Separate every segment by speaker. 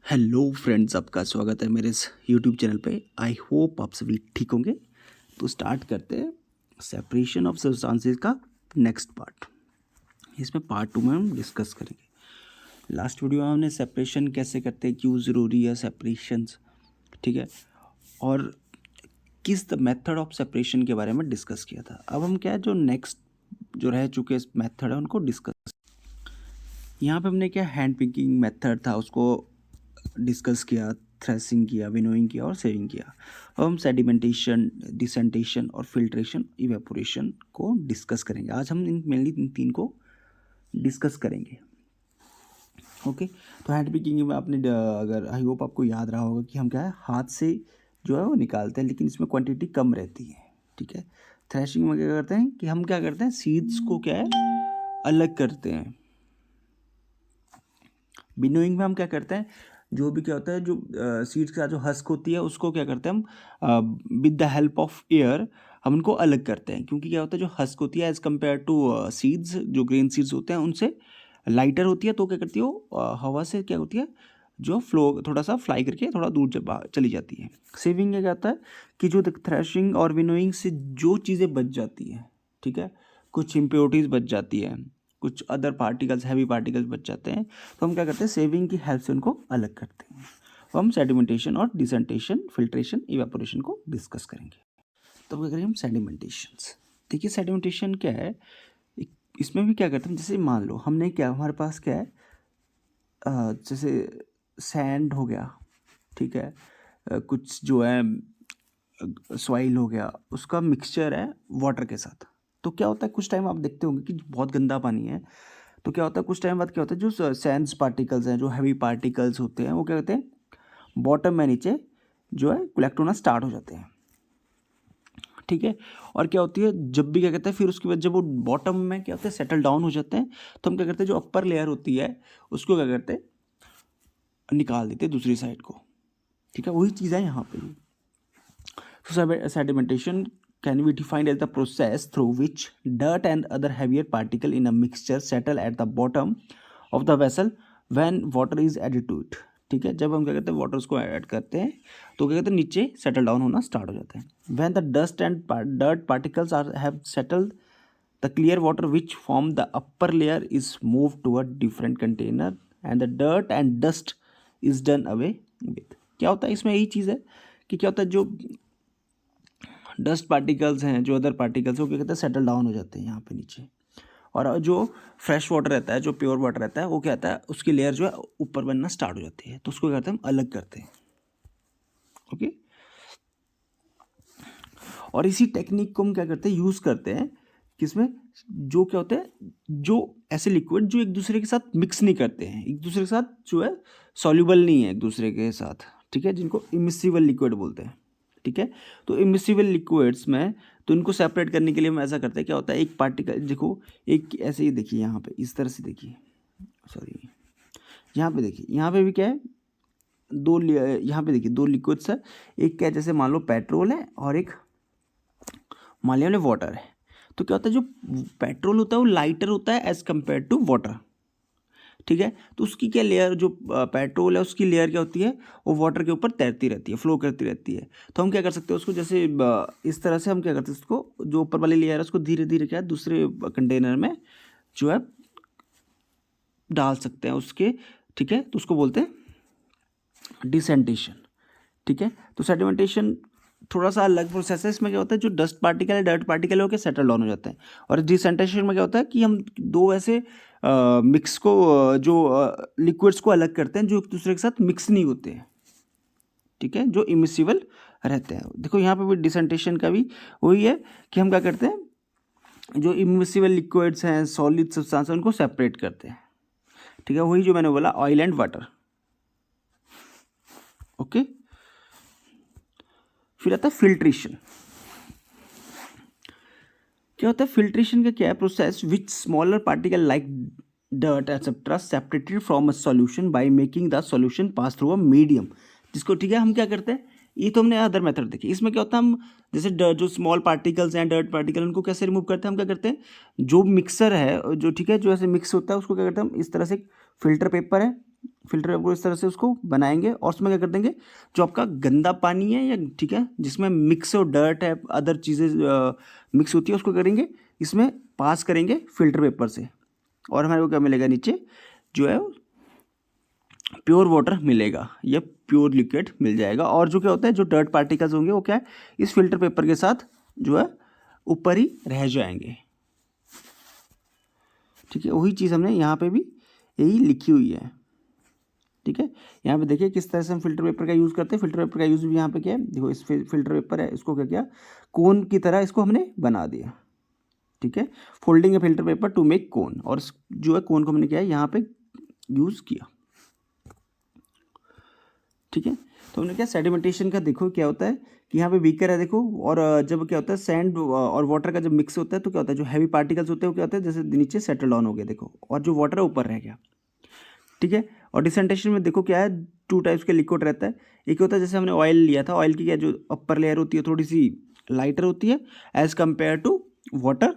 Speaker 1: Hello friends, आपका स्वागत है मेरे इस यूट्यूब चैनल पे। आई होप आप सभी ठीक होंगे। तो स्टार्ट करते हैं सेपरेशन ऑफ सब्सटेंसेस का नेक्स्ट पार्ट। इसमें पार्ट 2 में हम डिस्कस करेंगे। लास्ट वीडियो में हमने सेपरेशन कैसे करते हैं, क्यों ज़रूरी है सेपरेशंस, ठीक है, और किस द मेथड ऑफ सेपरेशन के बारे में डिस्कस किया था। अब हम क्या है, जो नेक्स्ट जो रह चुके मेथड है उनको डिस्कस। यहाँ पे हमने क्या हैंड पिकिंग मेथड था उसको डिस्कस किया, थ्रेसिंग किया, विनोइंग किया और सेविंग किया। अब हम सेडिमेंटेशन, डिसेंटेशन और फिल्ट्रेशन, इवेपोरेशन को डिस्कस करेंगे। आज हम मेनली इन तीन को डिस्कस करेंगे। ओके, तो हैंड पिकिंग में आपने अगर आई होप आपको याद रहा होगा कि हम क्या है, हाथ से जो है वो निकालते हैं, लेकिन इसमें क्वांटिटी कम रहती है, ठीक है। थ्रेशिंग में क्या करते हैं कि हम क्या करते हैं, सीड्स को क्या है अलग करते हैं। विनोइंग में हम क्या करते हैं, जो भी क्या होता है, जो सीड्स का जो हस्क होती है उसको क्या करते हैं हम with the help of air हम उनको अलग करते हैं। क्योंकि क्या होता है, जो हस्क होती है एज़ कम्पेयर टू सीड्स, जो ग्रेन सीड्स होते हैं उनसे लाइटर होती है, तो क्या करती है वो हवा से क्या होती है, जो फ्लो थोड़ा सा फ्लाई करके थोड़ा दूर चली जाती है। सेविंग क्या कहता है कि जो थ्रेशिंग और विनोइंग से जो चीज़ें बच जाती हैं, ठीक है, कुछ इम्प्योरिटीज़ बच जाती है, कुछ अदर पार्टिकल्स, हैवी पार्टिकल्स बच जाते हैं, तो हम क्या करते हैं, सेविंग की हेल्प से उनको अलग करते हैं। तो हम सेडिमेंटेशन और डिसेंटेशन, फिल्ट्रेशन, इवेपोरेशन को डिस्कस करेंगे। तो क्या करेंगे हम, सेडिमेंटेशंस। देखिए सेडिमेंटेशन क्या है, इसमें भी क्या करते हैं, जैसे मान लो हमने क्या, हमारे पास क्या है, जैसे सैंड हो गया, ठीक है, कुछ जो है सॉइल हो गया, उसका मिक्सचर है वाटर के साथ। तो क्या होता है, कुछ टाइम आप देखते होंगे कि बहुत गंदा पानी है, तो क्या होता है कुछ टाइम बाद क्या होता है, जो सैंड्स पार्टिकल्स हैं, जो हैवी पार्टिकल्स होते हैं, वो क्या होते हैं बॉटम में नीचे जो है कलेक्ट होना स्टार्ट हो जाते हैं, ठीक है। और क्या होती है, जब भी क्या कहते हैं, फिर उसके बाद जब वो बॉटम में क्या होता है सेटल डाउन हो जाते हैं, तो हम क्या करते हैं, जो अपर लेयर होती है उसको क्या करते हैं, निकाल देते हैं दूसरी साइड को, ठीक है। वही चीज़ है यहाँ पे। So sedimentation can be defined as the process through which dirt and other heavier particle in a mixture settle at the bottom of the vessel when water is added to it. ठीक है, जब हम क्या करते हैं water उसको add करते हैं तो क्या कहते हैं नीचे सेटल डाउन होना स्टार्ट हो जाता है। When the dust and dirt particles have settled, the clear water which form the upper layer is moved to a different container and the dirt and dust is done away with. क्या होता है इसमें, यही चीज़ है कि क्या होता है, जो डस्ट पार्टिकल्स हैं, जो अदर पार्टिकल्स हैं, वो क्या कहते हैं सेटल डाउन हो जाते हैं यहाँ पे नीचे, और जो फ्रेश वाटर रहता है, जो प्योर वाटर रहता है, वो क्या होता है उसकी लेयर जो है ऊपर बनना स्टार्ट हो जाती है, तो उसको क्या कहते हैं हम अलग करते हैं। ओके, और इसी टेक्निक को हम क्या करते हैं, यूज़ करते हैं किसमें, जो क्या होते हैं, जो ऐसे लिक्विड जो एक दूसरे के साथ मिक्स नहीं करते हैं, एक दूसरे के साथ जो है सॉल्यूबल नहीं है एक दूसरे के साथ, ठीक है, जिनको इमिसिबल लिक्विड बोलते हैं, ठीक है। तो इमिसिबल लिक्विड्स में तो इनको सेपरेट करने के लिए हम ऐसा करते हैं, क्या होता है, एक पार्टिकल देखो, एक ऐसे ही देखिए यहाँ पे, इस तरह से देखिए, सॉरी यहाँ पे देखिए, यहाँ पे भी क्या है, यहाँ पे देखिए दो लिक्विड्स है, एक क्या है, जैसे मान लो पेट्रोल है और एक मान लिया वाटर है। तो क्या होता है, जो पेट्रोल होता है वो लाइटर होता है एज कम्पेयर टू वाटर, ठीक है। तो उसकी क्या लेयर, जो पेट्रोल है उसकी लेयर क्या होती है, वो वाटर के ऊपर तैरती रहती है, फ्लो करती रहती है। तो हम क्या कर सकते हैं उसको, जैसे इस तरह से हम क्या करते हैं उसको, जो ऊपर वाली लेयर है उसको धीरे धीरे क्या है दूसरे कंटेनर में जो है डाल सकते हैं उसके, ठीक है। तो उसको बोलते हैं डिसेंटेशन, ठीक है। तो सेडिमेंटेशन थोड़ा सा अलग प्रोसेस है। इसमें क्या होता है, जो डस्ट पार्टिकल है, डर्ट पार्टिकल होकर सेटल डाउन हो जाते हैं। और डिसेंटेशन में क्या होता है कि हम दो ऐसे मिक्स को जो लिक्विड्स को अलग करते हैं जो एक दूसरे के साथ मिक्स नहीं होते हैं, ठीक है, जो इमिसिबल रहते हैं। देखो यहाँ पे भी डिसेंटेशन का भी वही है कि हम क्या करते हैं, जो इमिसिबल लिक्विड्स हैं, सॉलिड सब्सटेंस है, उनको सेपरेट करते हैं, ठीक है। वही जो मैंने बोला ऑयल एंड वाटर। ओके, फिर आता है फिल्ट्रेशन। क्या होता है फिल्ट्रेशन का, क्या है process which smaller particle like dirt etcetera separated from a solution by making the solution pass through a medium, जिसको, ठीक है, हम क्या करते हैं, ये तो हमने अदर मेथड देखी। इसमें क्या होता है, हम जैसे जो स्मॉल पार्टिकल्स हैं, डर्ट पार्टिकल, उनको कैसे रिमूव करते हैं, हम क्या करते हैं, जो मिक्सर है जो, ठीक है, जो ऐसे मिक्स होता है उसको क्या करते हैं हम, इस तरह से फिल्टर पेपर है, फिल्टर पेपर को इस तरह से उसको बनाएंगे और उसमें क्या कर देंगे, जो आपका गंदा पानी है या ठीक है जिसमें मिक्स हो डर्ट है अदर चीज़ें मिक्स होती है उसको करेंगे इसमें पास करेंगे फिल्टर पेपर से, और हमारे को क्या मिलेगा नीचे जो है प्योर वाटर मिलेगा या प्योर लिक्विड मिल जाएगा। और जो क्या होता है जो डर्ट पार्टिकल्स होंगे वो क्या है इस फिल्टर पेपर के साथ जो है ऊपर ही रह जाएंगे। ठीक है, वही चीज़ हमने यहाँ पे भी यही लिखी हुई है। ठीक है, यहाँ पे देखिए किस तरह से हम फिल्टर पेपर का यूज़ करते हैं। फिल्टर पेपर का यूज़ भी यहाँ पे क्या है, देखो इस फिल्टर पेपर है इसको क्या किया कोन की तरह इसको हमने बना दिया। ठीक है, फोल्डिंग ए फिल्टर पेपर टू मेक कोन, और जो है कोन को हमने क्या है यहाँ पे यूज़ किया। ठीक है, तो हमने क्या सेडिमेंटेशन का देखो क्या होता है कि यहाँ पे बीकर है देखो, और जब क्या होता है सैंड और वाटर का जब मिक्स होता है तो क्या होता है जो हैवी पार्टिकल्स होते हैं वो क्या होता है जैसे नीचे सेटल डाउन हो गया देखो, और जो वाटर है ऊपर रह गया। ठीक है, और डिसेंटेशन में देखो क्या है 2 टाइप्स के लिक्विड रहता है। एक होता है जैसे हमने ऑयल लिया था, ऑयल की क्या जो अपर लेयर होती है थोड़ी सी लाइटर होती है एज कम्पेयर टू वाटर।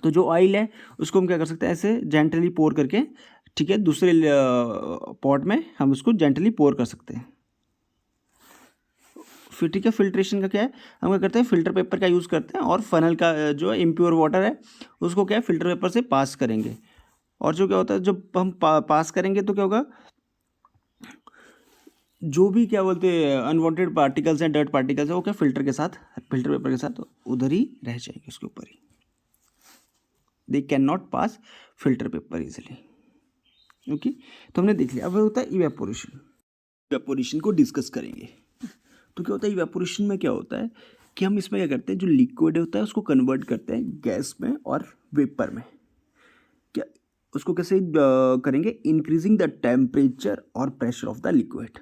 Speaker 1: तो जो ऑयल है उसको हम क्या कर सकते हैं ऐसे जेंटली पोर करके, ठीक है, दूसरे पॉट में हम उसको जेंटली पोर कर सकते हैं। फिर ठीक है, फिल्ट्रेशन का क्या है हम क्या करते हैं फिल्टर पेपर का यूज़ करते हैं, और फनल का जो इम्प्योर वाटर है उसको क्या है फिल्टर पेपर से पास करेंगे। और जो क्या होता है जब हम पास करेंगे तो क्या होगा जो भी क्या बोलते हैं अनवांटेड पार्टिकल्स हैं डर्ट पार्टिकल्स हैं वो क्या फिल्टर पेपर के साथ उधर ही रह जाएंगे उसके ऊपर ही। They can not pass filter paper easily. Okay, तो हमने देख लिया। अब होता है इवेपोरेशन को डिस्कस करेंगे। तो क्या होता है इवेपोरेशन में क्या होता है कि हम इसमें क्या करते हैं जो लिक्विड होता है उसको कन्वर्ट करते हैं गैस में और वेपर में। क्या उसको कैसे करेंगे इंक्रीजिंग द टेम्परेचर और प्रेशर ऑफ द लिक्विड।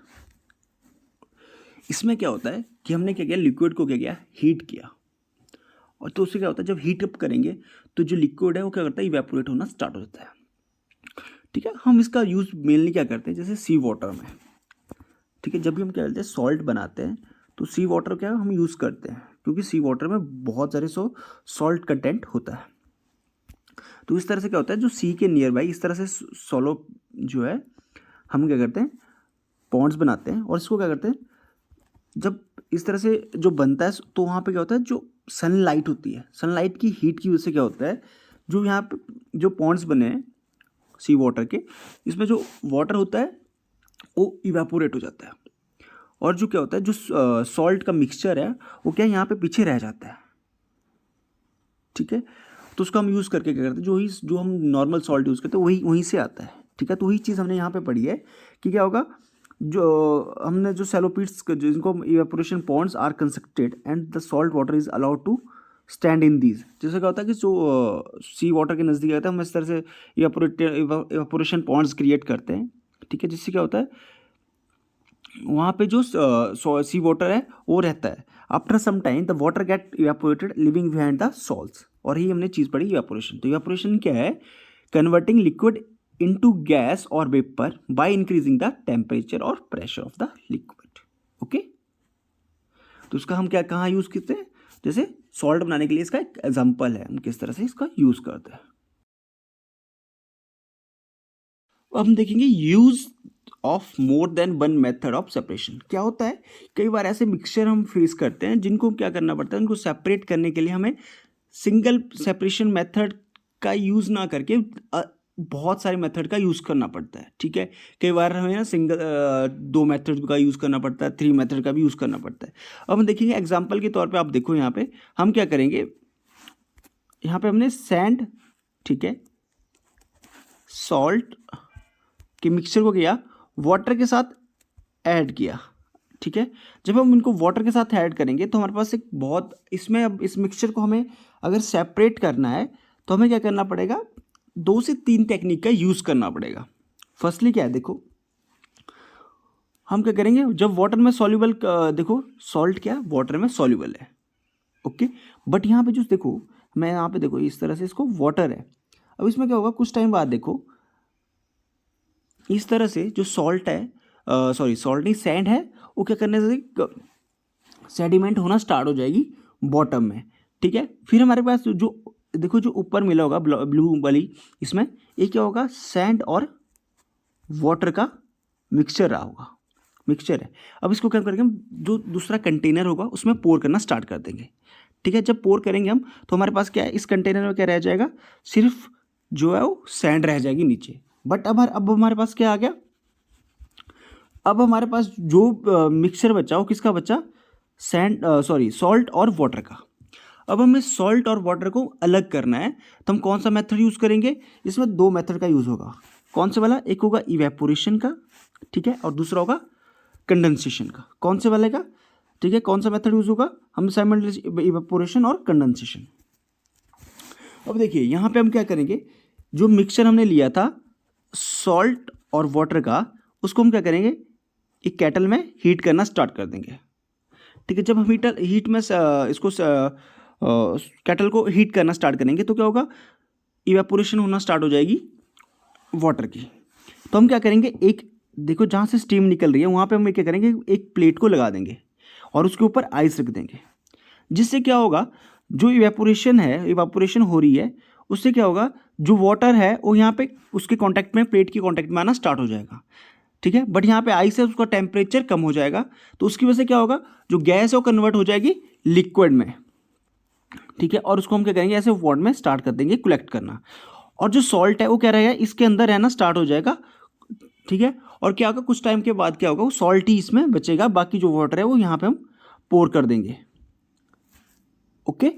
Speaker 1: इसमें क्या होता है कि हमने क्या किया लिक्विड को क्या किया हीट किया, और तो उससे क्या होता है जब हीट अप करेंगे तो जो लिक्विड है वो क्या करता है इवेपोरेट होना स्टार्ट हो जाता है। ठीक है, हम इसका यूज़ मेनली क्या करते हैं जैसे सी वाटर में। ठीक है, जब भी हम क्या करते हैं सॉल्ट बनाते हैं तो सी वाटर क्या हम यूज़ करते हैं क्योंकि सी वाटर में बहुत सारे सॉल्ट कंटेंट होता है। तो इस तरह से क्या होता है जो सी के नियर बाई इस तरह से सोलो जो है हम क्या करते हैं पॉन्ड्स बनाते हैं, और इसको क्या करते हैं जब इस तरह से जो बनता है तो वहाँ पे क्या होता है जो सनलाइट होती है सनलाइट की हीट की वजह से क्या होता है जो यहाँ पे जो पॉन्ड्स बने हैं सी वाटर के इसमें जो वाटर होता है वो इवेपोरेट हो जाता है, और जो क्या होता है जो सॉल्ट का मिक्सचर है वो क्या यहाँ पे पीछे रह जाता है। ठीक है, तो उसको हम यूज़ करके क्या करते हैं जो हम नॉर्मल सॉल्ट यूज़ करते हैं वहीं से आता है। ठीक है, तो वही चीज़ हमने यहाँ पे पढ़ी है कि क्या होगा जो हमने जो सैलोपिड्स जिनको evaporation ponds are constructed and the salt water is allowed to stand in these. जैसे क्या होता है कि जो सी वाटर के नज़दीक आता है हम इस तरह से इवेपोरेशन पॉन्ड्स क्रिएट करते हैं। ठीक है, जिससे क्या होता है वहाँ पे जो सी वाटर है वो रहता है। After some time the water get evaporated living behind the salts, और ही हमने चीज़ पढ़ी इवेपोरेशन। तो इवेपोरेशन क्या है कन्वर्टिंग लिक्विड इनटू गैस और vapour by increasing the temperature और pressure of the liquid. Okay, तो उसका हम क्या कहाँ यूज़ करते हैं जैसे सॉल्ट बनाने के लिए इसका एक एग्जाम्पल है हम किस तरह से इसका यूज़ करते हैं। अब हम देखेंगे use of more than one method of separation. क्या होता है कई बार ऐसे मिक्सचर हम फेस करते हैं जिनको क्या करना पड़ता है उनको सेपरेट करने के लिए हमें सिंगल सेपरेशन मेथड का यूज़ ना करके बहुत सारे मेथड का यूज़ करना पड़ता है। ठीक है, कई बार हमें ना सिंगल 2 मेथड का यूज़ करना पड़ता है 3 मेथड का भी यूज़ करना पड़ता है। अब हम देखेंगे एग्जाम्पल के तौर पे आप देखो यहाँ पे हम क्या करेंगे यहाँ पे हमने सैंड ठीक है सॉल्ट के मिक्सचर को किया वाटर के साथ ऐड किया। ठीक है, जब हम इनको वाटर के साथ ऐड करेंगे तो हमारे पास एक बहुत इसमें अब इस मिक्सचर को हमें अगर सेपरेट करना है तो हमें क्या करना पड़ेगा 2 से 3 टेक्निक का यूज़ करना पड़ेगा। फर्स्टली क्या है देखो हम क्या करेंगे जब वाटर में सॉल्युबल देखो सॉल्ट क्या वाटर में सॉल्युबल है। ओके, बट यहाँ पे जो देखो मैं यहाँ पे देखो इस तरह से इसको वाटर है। अब इसमें क्या होगा कुछ टाइम बाद देखो इस तरह से जो सॉल्ट है सॉरी सॉल्ट नहीं सैंड है वो क्या करने से सेडिमेंट होना स्टार्ट हो जाएगी बॉटम में। ठीक है, फिर हमारे पास जो देखो जो ऊपर मिला होगा ब्लू वाली इसमें ये क्या होगा सैंड और वाटर का मिक्सचर रहा होगा, मिक्सचर है। अब इसको क्या करेंगे हम, जो दूसरा कंटेनर होगा उसमें पोर करना स्टार्ट कर देंगे। ठीक है, जब पोर करेंगे हम तो हमारे पास क्या है, इस कंटेनर में क्या रह जाएगा, सिर्फ जो है वो सैंड रह जाएगी नीचे। बट अब हमारे पास क्या आ गया, अब हमारे पास जो मिक्सचर बचा वो किसका बचा, सैंड सॉरी सॉल्ट और वाटर का। अब हमें सॉल्ट और वाटर को अलग करना है, तो हम कौन सा मेथड यूज़ करेंगे, इसमें दो मेथड का यूज़ होगा। कौन से वाला, एक होगा इवेपोरेशन का, ठीक है, और दूसरा होगा कंडेंसेशन का। कौन से वाले का, ठीक है, कौन सा मेथड यूज़ होगा, हम साइमल्टेनियस इवेपोरेशन और कंडेंसेशन। अब देखिए यहाँ पे हम क्या करेंगे, जो मिक्सचर हमने लिया था सॉल्ट और वाटर का, उसको हम क्या करेंगे, एक केटल में हीट करना स्टार्ट कर देंगे। ठीक है, जब हम हीट में इसको केटल को हीट करना स्टार्ट करेंगे तो क्या होगा, इवेपोरेशन होना स्टार्ट हो जाएगी वाटर की। तो हम क्या करेंगे, एक देखो जहाँ से स्टीम निकल रही है वहाँ पे हम क्या करेंगे, एक प्लेट को लगा देंगे और उसके ऊपर आइस रख देंगे, जिससे क्या होगा, जो इवेपोरेशन हो रही है उससे क्या होगा, जो वाटर है वो यहाँ पे उसके कांटेक्ट में, प्लेट के कांटेक्ट में आना स्टार्ट हो जाएगा। ठीक है, बट यहाँ पे आइस है, उसका टेम्परेचर कम हो जाएगा, तो उसकी वजह से क्या होगा, जो गैस है वो कन्वर्ट हो जाएगी लिक्विड में। ठीक है, और उसको हम क्या करेंगे, ऐसे वॉट में स्टार्ट कर देंगे कलेक्ट करना, और जो सॉल्ट है वो क्या रहेगा, इसके अंदर रहना स्टार्ट हो जाएगा। ठीक है, और क्या होगा, कुछ टाइम के बाद क्या होगा, वो सॉल्ट ही इसमें बचेगा, बाकी जो वाटर है वो यहाँ पे हम पोर कर देंगे। ओके,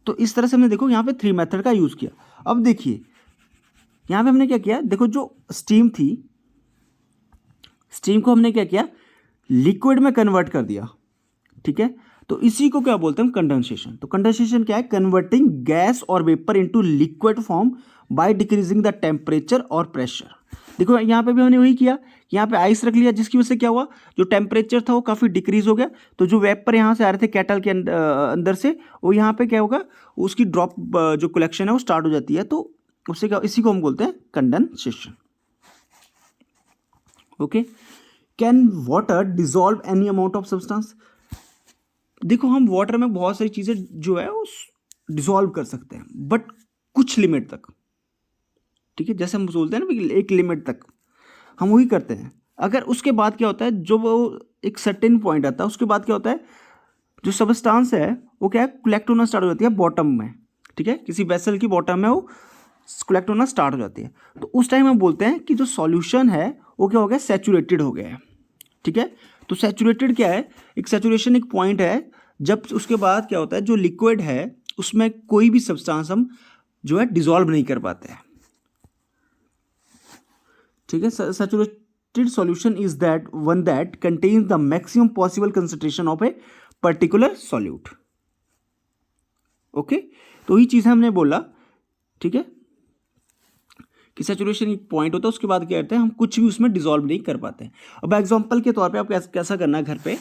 Speaker 1: तो इस तरह से हमने देखो यहाँ पे 3 मेथड का यूज़ किया। अब देखिए यहाँ पे हमने क्या किया, देखो जो स्टीम थी, स्टीम को हमने क्या किया, लिक्विड में कन्वर्ट कर दिया। ठीक है, तो इसी को क्या बोलते हैं, कंडेंसेशन। तो कंडेंसेशन क्या है, कन्वर्टिंग गैस और vapour into liquid form by decreasing the temperature और प्रेशर। देखो यहाँ पे भी हमने वही किया, यहाँ पे आइस रख लिया, जिसकी वजह से क्या हुआ, जो टेम्परेचर था वो काफ़ी डिक्रीज हो गया, तो जो वेपर यहाँ से आ रहे थे केटल के अंदर से, वो यहाँ पे क्या होगा, उसकी ड्रॉप जो कलेक्शन है वो स्टार्ट हो जाती है, तो उससे क्या, इसी को हम बोलते हैं condensation. Okay, can water dissolve any amount of substance. देखो हम वाटर में बहुत सारी चीज़ें जो है वो डिसॉल्व कर सकते हैं, बट कुछ लिमिट तक। ठीक है, जैसे हम बोलते हैं ना कि एक लिमिट तक हम वही करते हैं। अगर उसके बाद क्या होता है, जो वो एक सर्टेन पॉइंट आता है, उसके बाद क्या होता है, जो सबस्टांस है वो क्या है, कलेक्ट होना स्टार्ट हो जाती है बॉटम में। ठीक है, किसी वेसल की बॉटम में वो कलेक्ट होना स्टार्ट हो जाती है, तो उस टाइम हम बोलते हैं कि जो सॉल्यूशन है वो क्या हो गया, सैचुरेटेड हो गया है। ठीक है, तो सैचुरेटेड क्या है, एक सैचुरेशन एक पॉइंट है, जब उसके बाद क्या होता है, जो लिक्विड है उसमें कोई भी सब्सटेंस हम जो है डिसॉल्व नहीं कर पाते हैं। ठीक है, saturated solution is that one that contains the maximum possible concentration of a particular solute. Okay, तो ये चीज़ हमने बोला। ठीक है, कि सैचुरेशन एक पॉइंट होता है, उसके बाद क्या करते हैं, हम कुछ भी उसमें डिसॉल्व नहीं कर पाते हैं। अब एग्जांपल के तौर पे आप कैसा करना है, घर पे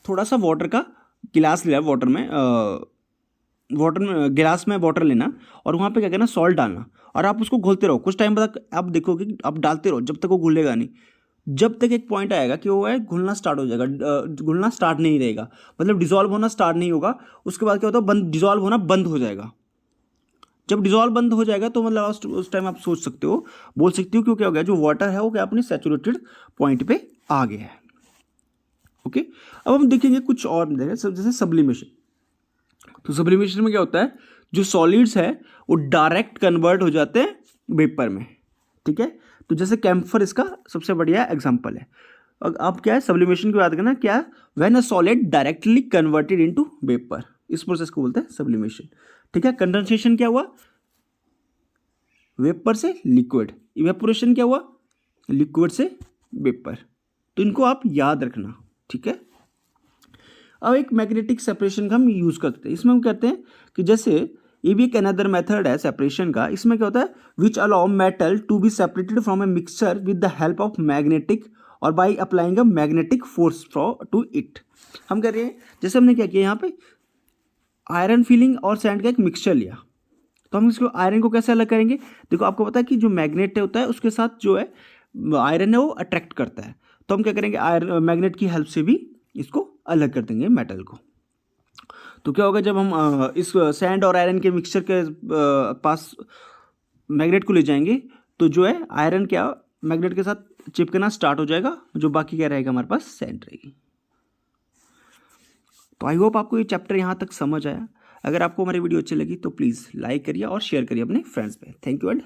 Speaker 1: थोड़ा सा वाटर का गिलास लिया, वाटर में गिलास में वाटर लेना, और वहाँ पे क्या करना, सॉल्ट डालना, और आप उसको घोलते रहो। कुछ टाइम बाद आप देखोगे कि आप डालते रहो जब तक वो घुलेगा नहीं, जब तक एक पॉइंट आएगा कि वो है घुलना स्टार्ट हो जाएगा, घुलना स्टार्ट नहीं रहेगा, मतलब डिसॉल्व होना स्टार्ट नहीं होगा। उसके बाद क्या होता है, डिसॉल्व होना बंद हो जाएगा। जब डिसॉल्व बंद हो जाएगा तो मतलब उस टाइम आप सोच सकते हो, बोल सकते हो, क्यों क्या हो गया, जो वाटर है वो क्या अपनी सैचुरेटेड पॉइंट पे आ गया है। ओके, अब हम देखेंगे कुछ और देखें, जैसे सब्लिमेशन। तो सब्लिमेशन में क्या होता है, जो सॉलिड्स है वो डायरेक्ट कन्वर्ट हो जाते हैं वेपर में। ठीक है, तो जैसे कैम्फर इसका सबसे बढ़िया एग्जांपल है। अब क्या है, सब्लिमेशन की बात करना, क्या, when a solid directly converted into vapour, इस प्रोसेस को बोलते हैं सब्लिमेशन। ठीक है, कंडेंसेशन क्या हुआ, वेपर से लिक्विड। इवेपोरेशन क्या हुआ, लिक्विड से वेपर। तो इनको आप याद रखना। ठीक है, अब एक मैग्नेटिक सेपरेशन का हम यूज़ करते हैं। इसमें हम कहते हैं कि जैसे ये भी एक अनदर मेथड है सेपरेशन का। इसमें क्या होता है, which allow metal to be separated from a mixture with the help of magnetic और by applying a magnetic force to it. हम कह रहे हैं, जैसे हमने क्या किया, यहाँ पे आयरन फिलिंग और सैंड का एक मिक्सचर लिया, तो हम इसको आयरन को कैसे अलग करेंगे। देखो आपको पता है कि जो मैग्नेट होता है उसके साथ जो है आयरन है वो अट्रैक्ट करता है, तो हम क्या करेंगे, आयरन मैग्नेट की हेल्प से भी इसको अलग कर देंगे मेटल को। तो क्या होगा, जब हम इस सैंड और आयरन के मिक्सचर के पास मैग्नेट को ले जाएंगे, तो जो है आयरन क्या मैग्नेट के साथ चिपकना स्टार्ट हो जाएगा, जो बाकी क्या रहेगा हमारे पास सैंड रहेगी। तो आई होप आपको ये चैप्टर यहाँ तक समझ आया। अगर आपको हमारी वीडियो अच्छी लगी तो प्लीज़ लाइक करिए और शेयर करिए अपने फ्रेंड्स पे। Thank you and